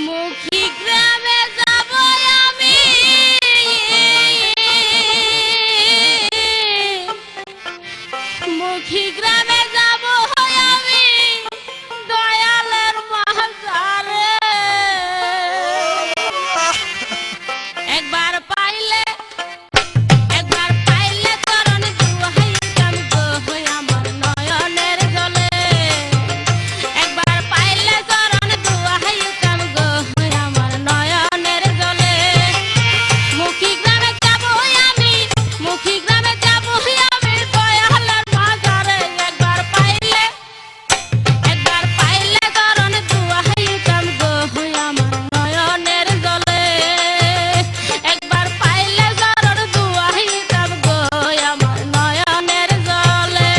মুখী গ্রামে যাব আমি, মুখী গ্রামে যাব আমি দয়ালের মাঝারে। একবার পাইলে চরণ দুহাইতাম গো আমার নয়নের জলে। একবার পাইলে চরণ দুহাইতাম গো আমার নয়নের জলে। মুখী গ্রামে যাব আমি, মুখী গ্রামে যাব আমি দয়ালের মাঝারে। একবার পাইলে চরণ দুহাইতাম গো আমার নয়নের জলে। একবার পাইলে চরণ দুহাইতাম গো আমার নয়নের জলে।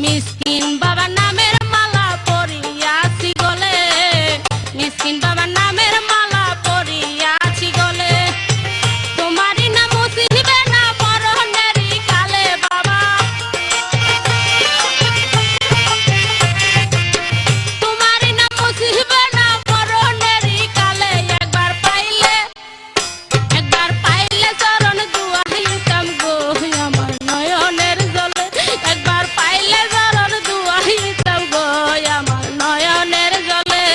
মিসকিন বাবা নামের মালা পরিয়াছি গলে, মিসকিন বাবা নামের মালা পরিয়াছি গলে। তোমারই নাম মুছিবে না মরণেরই কালে বাবা, তোমারই নাম মুছিবে না মরণেরই কালে। একবার পাইলে চরণ দুহাইতাম গো আমার নয়নের জলে। একবার পাইলে চরণ দুহাইতাম গো আমার নয়নের জলে।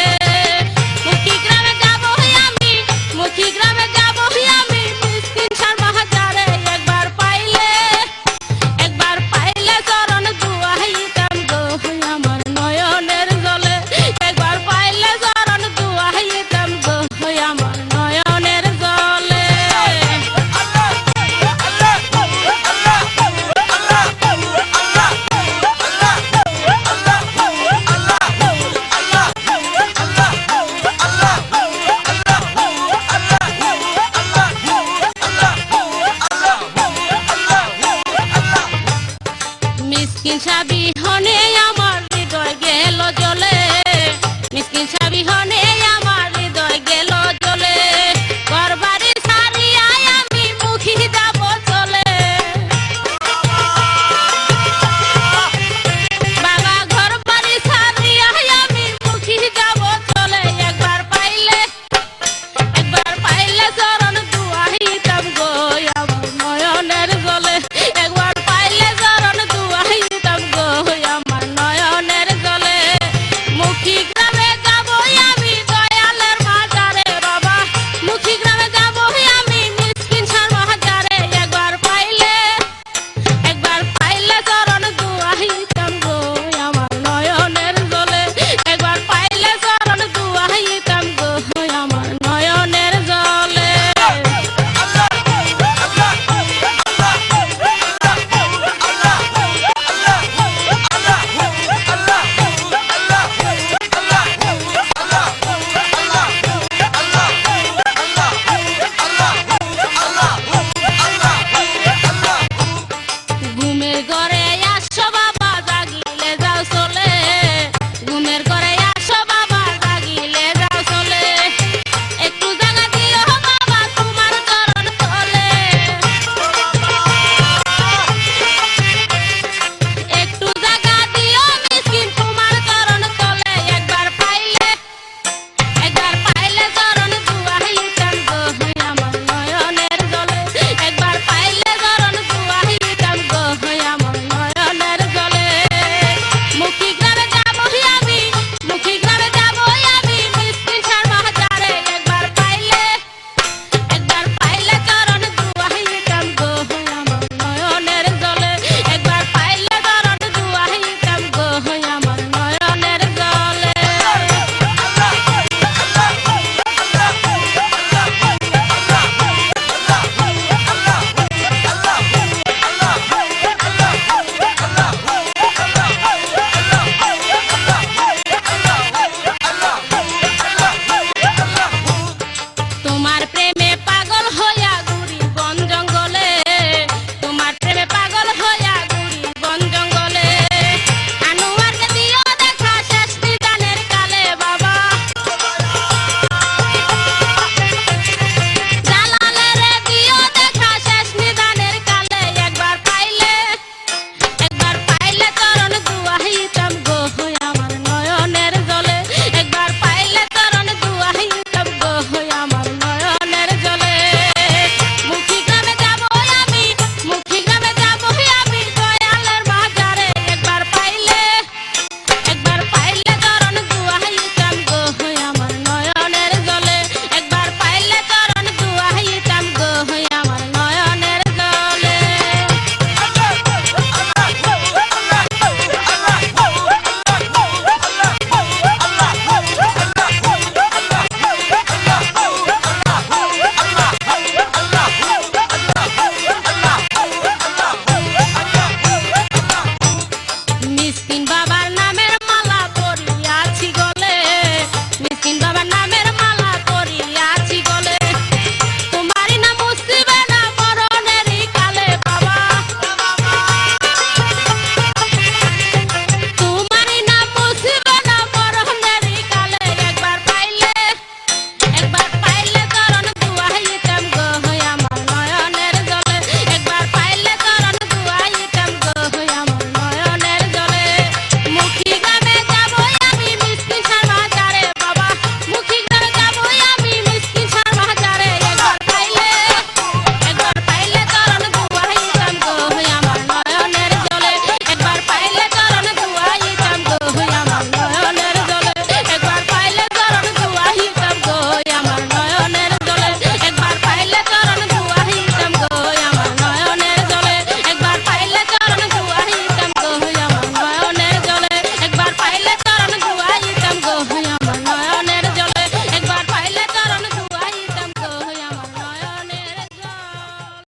মুখী গ্রামে যাব আমি, মুখী গ্রামে যাব আমি মিসকিন সার মাঝারে। একবার পাইলে চরণ দুহাইতাম গো আমার নয়নের জলে। একবার পাইলে চরণ দুহাইতাম গো আমার নয়নের জলে। মিসকিন সাবি